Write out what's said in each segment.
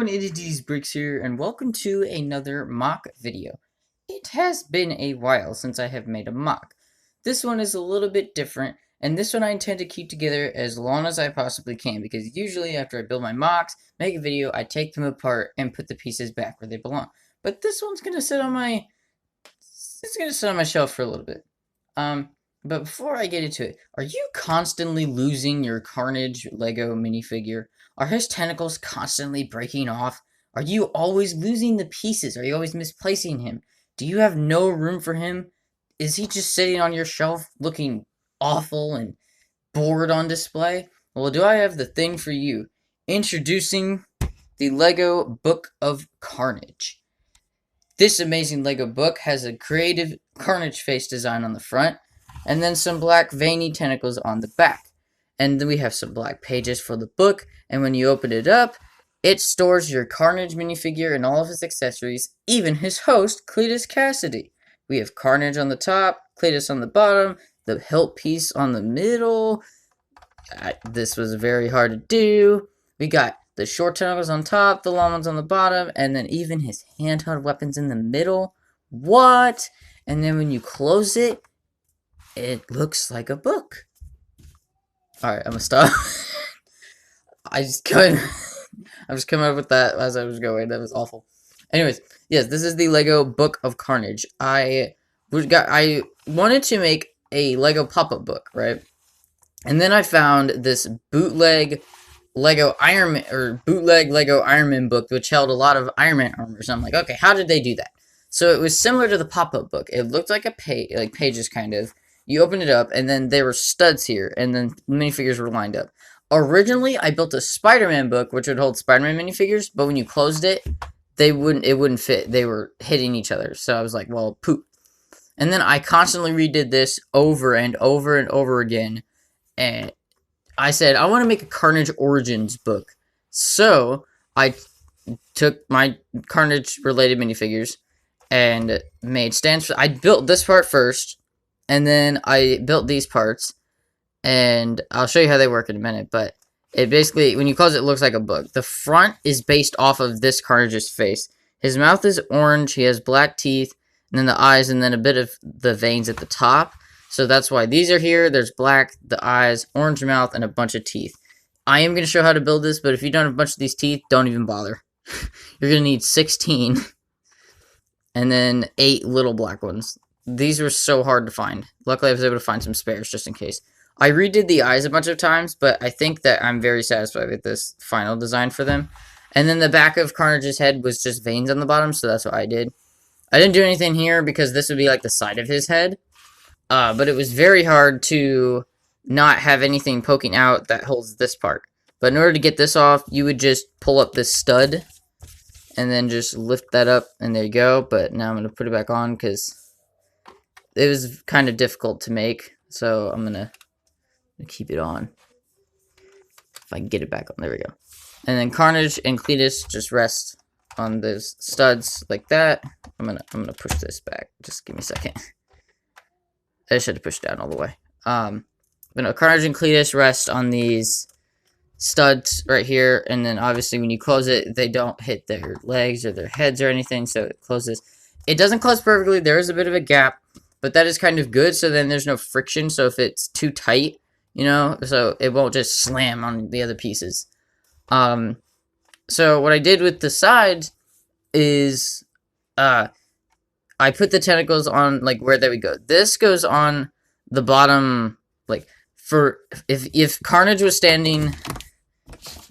everyone, it is Bricks here, and welcome to another mock video. It has been a while since I have made a mock. This one is a little bit different, and this one I intend to keep together as long as I possibly can, because usually after I build my mocks, make a video, I take them apart and put the pieces back where they belong. But this one's gonna sit on my shelf for a little bit. But before I get into it, are you constantly losing your Carnage Lego minifigure? Are his tentacles constantly breaking off? Are you always losing the pieces? Are you always misplacing him? Do you have no room for him? Is he just sitting on your shelf looking awful and bored on display? Well, do I have the thing for you. Introducing the Lego Book of Carnage. This amazing Lego book has a creative Carnage face design on the front, and then some black veiny tentacles on the back. And then we have some black pages for the book, and when you open it up, it stores your Carnage minifigure and all of his accessories, even his host, Cletus Cassidy. We have Carnage on the top, Cletus on the bottom, the hilt piece on the middle. This was very hard to do. We got the short tentacles on top, the long ones on the bottom, and then even his handheld weapons in the middle. What? And then when you close it, it looks like a book. Alright, I'm gonna stop. I just coming up with that as I was going. That was awful. Anyways, yes, this is the Lego Book of Carnage. I wanted to make a Lego pop-up book, right? And then I found this bootleg Lego Iron Man book, which held a lot of Iron Man armor. So I'm like, okay, how did they do that? So it was similar to the pop-up book. It looked like a page, like pages kind of. You open it up, and then there were studs here, and then minifigures were lined up. Originally, I built a Spider-Man book, which would hold Spider-Man minifigures, but when you closed it, it wouldn't fit. They were hitting each other. So I was like, well, poop. And then I constantly redid this over and over and over again, and I said, I want to make a Carnage Origins book. So I took my Carnage-related minifigures and made stands for... I built this part first, and then I built these parts, and I'll show you how they work in a minute, but it basically, when you close it, it looks like a book. The front is based off of this Carnage's face. His mouth is orange, he has black teeth, and then the eyes, and then a bit of the veins at the top. So that's why these are here. There's black, the eyes, orange mouth, and a bunch of teeth. I am going to show how to build this, but if you don't have a bunch of these teeth, don't even bother. You're going to need 16, and then 8 little black ones. These were so hard to find. Luckily, I was able to find some spares just in case. I redid the eyes a bunch of times, but I think that I'm very satisfied with this final design for them. And then the back of Carnage's head was just veins on the bottom, so that's what I did. I didn't do anything here because this would be like the side of his head. But it was very hard to not have anything poking out that holds this part. But in order to get this off, you would just pull up this stud and then just lift that up, and there you go. But now I'm going to put it back on because it was kind of difficult to make, so I'm gonna keep it on. If I can get it back on, there we go. And then Carnage and Cletus just rest on those studs like that. I'm gonna push this back. Just give me a second. I should have pushed down all the way. But no, Carnage and Cletus rest on these studs right here, and then obviously when you close it, they don't hit their legs or their heads or anything, so it closes. It doesn't close perfectly. There is a bit of a gap. But that is kind of good, so then there's no friction, so if it's too tight, you know, so it won't just slam on the other pieces. So what I did with the sides is, I put the tentacles on, like, where they would go. This goes on the bottom, like, if Carnage was standing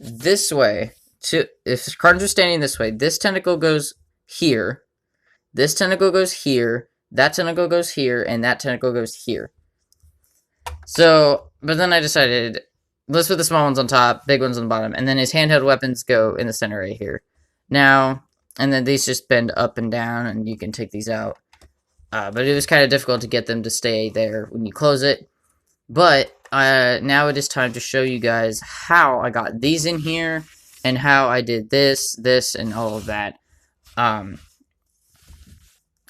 this way, if Carnage was standing this way, this tentacle goes here, this tentacle goes here, that tentacle goes here, and that tentacle goes here. So, but then I decided, let's put the small ones on top, big ones on the bottom, and then his handheld weapons go in the center right here. Now, and then these just bend up and down, and you can take these out. But it was kind of difficult to get them to stay there when you close it. But, now it is time to show you guys how I got these in here, and how I did this, and all of that.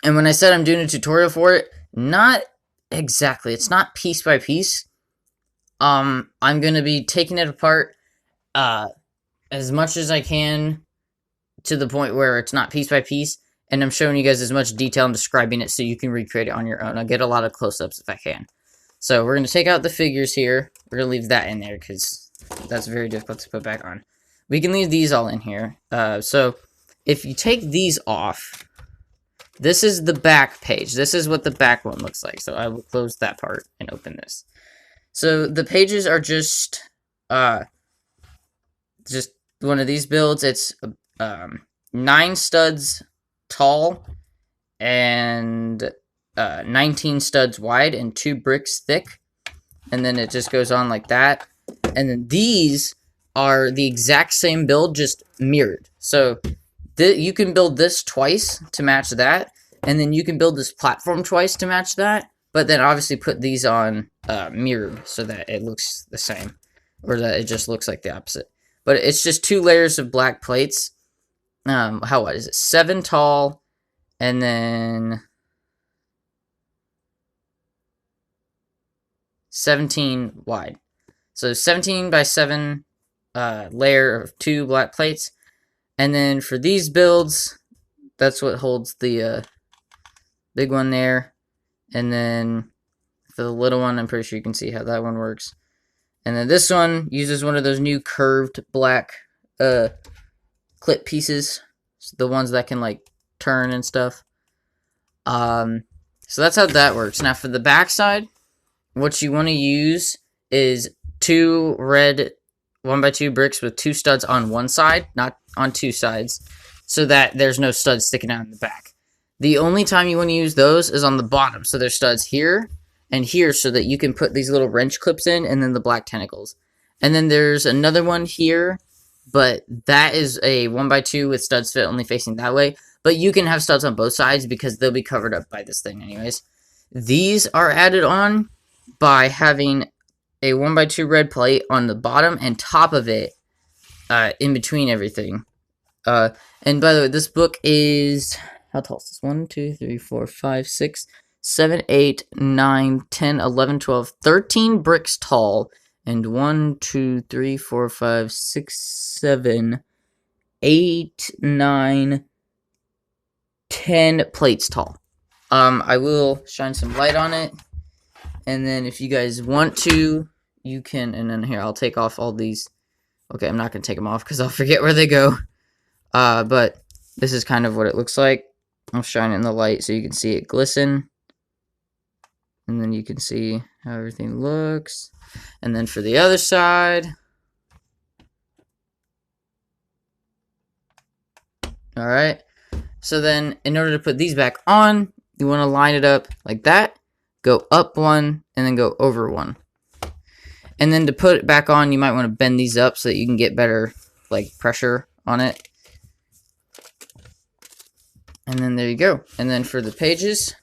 And when I said I'm doing a tutorial for it, not exactly. It's not piece by piece. I'm going to be taking it apart as much as I can to the point where it's not piece by piece, and I'm showing you guys as much detail and describing it so you can recreate it on your own. I'll get a lot of close-ups if I can. So we're going to take out the figures here. We're going to leave that in there because that's very difficult to put back on. We can leave these all in here. So if you take these off, this is the back page. This is what the back one looks like. So I will close that part and open this. So the pages are just one of these builds. It's 9 studs tall and 19 studs wide and 2 bricks thick. And then it just goes on like that. And then these are the exact same build, just mirrored. So you can build this twice to match that. And then you can build this platform twice to match that. But then obviously put these on mirrored so that it looks the same. Or that it just looks like the opposite. But it's just 2 layers of black plates. What is it? 7 tall. And then 17 wide. So 17 by 7 layer of 2 black plates. And then for these builds, that's what holds the big one there. And then for the little one, I'm pretty sure you can see how that one works. And then this one uses one of those new curved black clip pieces. The ones that can like turn and stuff. So that's how that works. Now for the back side, what you want to use is 2 red 1x2 bricks with 2 studs on one side, not on 2 sides, so that there's no studs sticking out in the back. The only time you want to use those is on the bottom, so there's studs here and here so that you can put these little wrench clips in and then the black tentacles. And then there's another one here, but that is a 1x2 with studs fit only facing that way. But you can have studs on both sides because they'll be covered up by this thing anyways. These are added on by having a 1x2 red plate on the bottom and top of it in between everything. And by the way, this book is... How tall is this? 1, 2, 3, 4, 5, 6, 7, 8, 9, 10, 11, 12, 13 bricks tall. And 1, 2, 3, 4, 5, 6, 7, 8, 9, 10 plates tall. I will shine some light on it. And then if you guys want to, you can... And then here, I'll take off all these. Okay, I'm not going to take them off because I'll forget where they go. But this is kind of what it looks like. I'll shine it in the light so you can see it glisten. And then you can see how everything looks. And then for the other side. Alright. So then, in order to put these back on, you want to line it up like that. Go up 1, and then go over 1. And then to put it back on, you might want to bend these up so that you can get better, like, pressure on it. And then there you go. And then for the pages...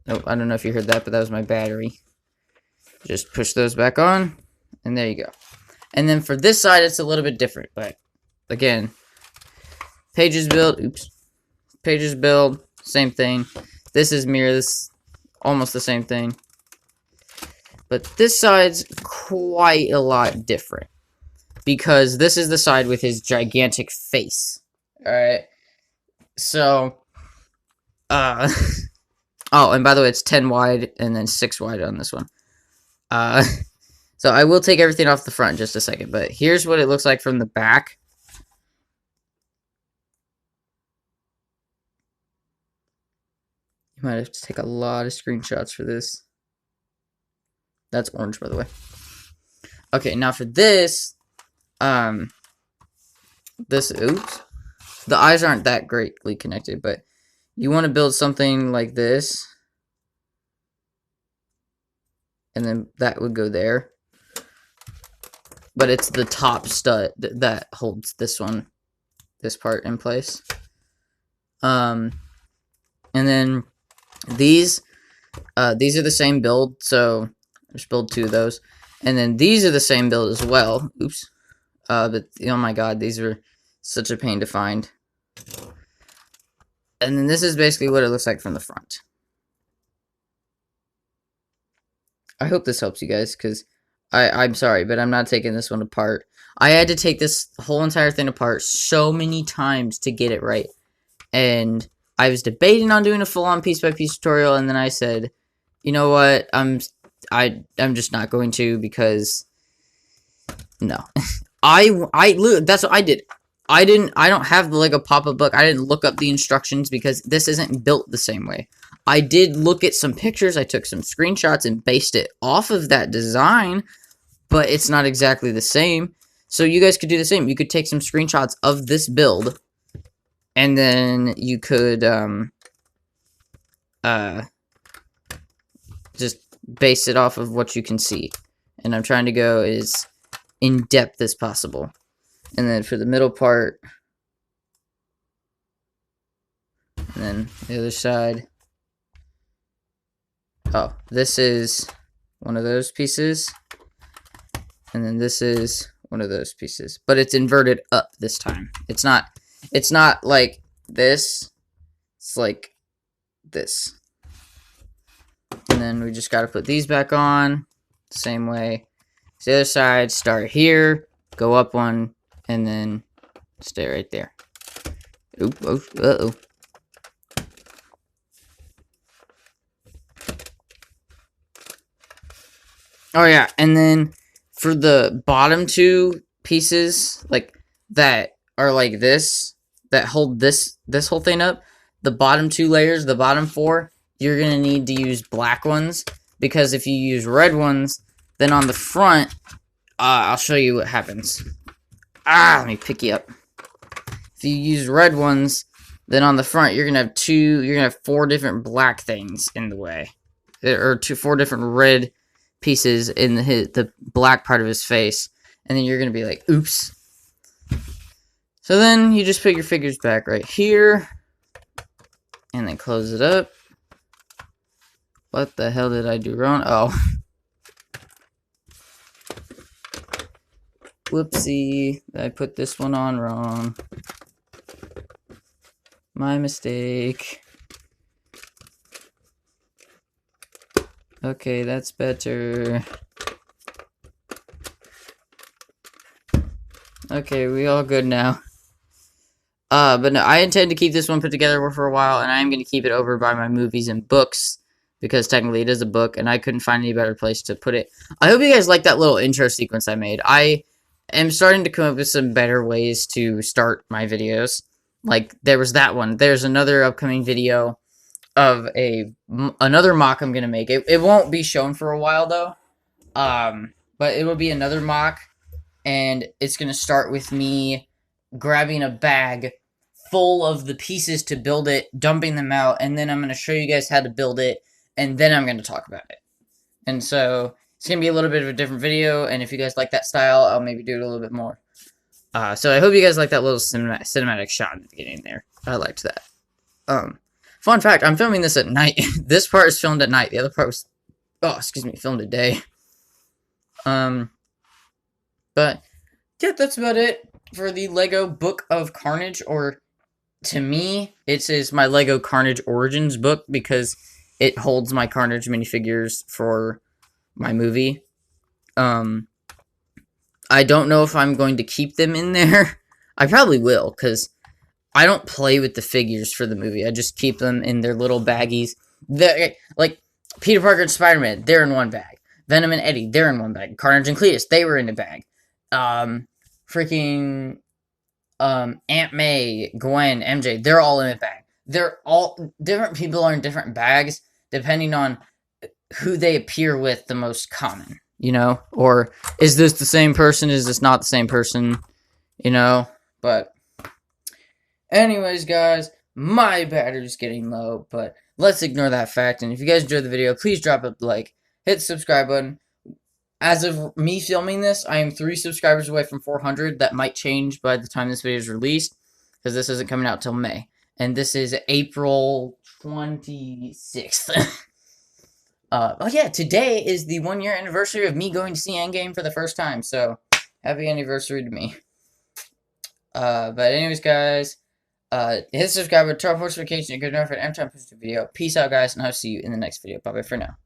Oh, I don't know if you heard that, but that was my battery. Just push those back on, and there you go. And then for this side, it's a little bit different, but again, pages build, pages build, same thing. This is mirror, this almost the same thing. But this side's quite a lot different, because this is the side with his gigantic face. Alright, so, oh, and by the way, it's 10 wide and then 6 wide on this one. So I will take everything off the front in just a second, but here's what it looks like from the back. You might have to take a lot of screenshots for this. That's orange, by the way. Okay, now for this, oops. The eyes aren't that greatly connected, but you want to build something like this. And then that would go there. But it's the top stud that holds this part in place. And then these are the same build, so just build 2 of those. And then these are the same build as well. Oops. But oh my god, these are such a pain to find. And then this is basically what it looks like from the front. I hope this helps you guys, because I'm sorry, but I'm not taking this one apart. I had to take this whole entire thing apart so many times to get it right. And I was debating on doing a full-on piece-by-piece tutorial, and then I said, you know what, I'm just not going to, because no. That's what I did. I don't have the Lego pop-up book. I didn't look up the instructions because this isn't built the same way. I did look at some pictures, I took some screenshots and based it off of that design, but it's not exactly the same. So you guys could do the same. You could take some screenshots of this build, and then you could just base it off of what you can see. And I'm trying to go as in depth as possible. And then for the middle part, and then the other side. Oh, this is one of those pieces, and then this is one of those pieces, but it's inverted up this time. It's not like this, it's like this. And then we just got to put these back on same way. The other side, start here, go up one, and then stay right there. Oop, oh, uh-oh. Oh yeah, and then for the bottom two pieces, like that are like this, that hold this whole thing up, the bottom two layers, the bottom four, you're gonna need to use black ones, because if you use red ones, then on the front, I'll show you what happens. Let me pick you up. If you use red ones, then on the front, you're gonna have four different black things in the way, or four different red pieces in the black part of his face, and then you're gonna be like, oops. So then you just put your figures back right here, and then close it up. What the hell did I do wrong? Oh. Whoopsie, I put this one on wrong. My mistake. Okay, that's better. Okay, we all good now. But no, I intend to keep this one put together for a while, and I am going to keep it over by my movies and books, because technically it is a book, and I couldn't find any better place to put it. I hope you guys like that little intro sequence I made. I am starting to come up with some better ways to start my videos. Like, there was that one. There's another upcoming video of another mock I'm gonna make. It won't be shown for a while though, but it will be another mock, and it's gonna start with me grabbing a bag full of the pieces to build it, dumping them out, and then I'm gonna show you guys how to build it, and then I'm gonna talk about it. And so it's gonna be a little bit of a different video, and if you guys like that style, I'll maybe do it a little bit more. So I hope you guys like that little cinematic shot in the beginning there. I liked that. Fun fact, I'm filming this at night. This part is filmed at night. The other part was, filmed at day. But, yeah, that's about it for the Lego Book of Carnage, or, to me, it is my Lego Carnage Origins book, because it holds my Carnage minifigures for my movie. I don't know if I'm going to keep them in there. I probably will, because I don't play with the figures for the movie. I just keep them in their little baggies. Like, Peter Parker and Spider-Man, they're in one bag. Venom and Eddie, they're in one bag. Carnage and Cletus, they were in a bag. Aunt May, Gwen, MJ, they're all in a bag. They're all, different people are in different bags, depending on who they appear with the most common, you know? Or, is this the same person? Is this not the same person? You know? But anyways, guys, my battery's getting low, but let's ignore that fact. And if you guys enjoyed the video, please drop a like, hit the subscribe button. As of me filming this, I am 3 subscribers away from 400. That might change by the time this video is released, because this isn't coming out till May. And this is April 26th. Oh yeah, today is the 1-year anniversary of me going to see Endgame for the first time, so happy anniversary to me. But anyways, guys, hit subscribe, turn on post notifications, and get notified every time I post a video. Peace out, guys, and I'll see you in the next video. Bye-bye for now.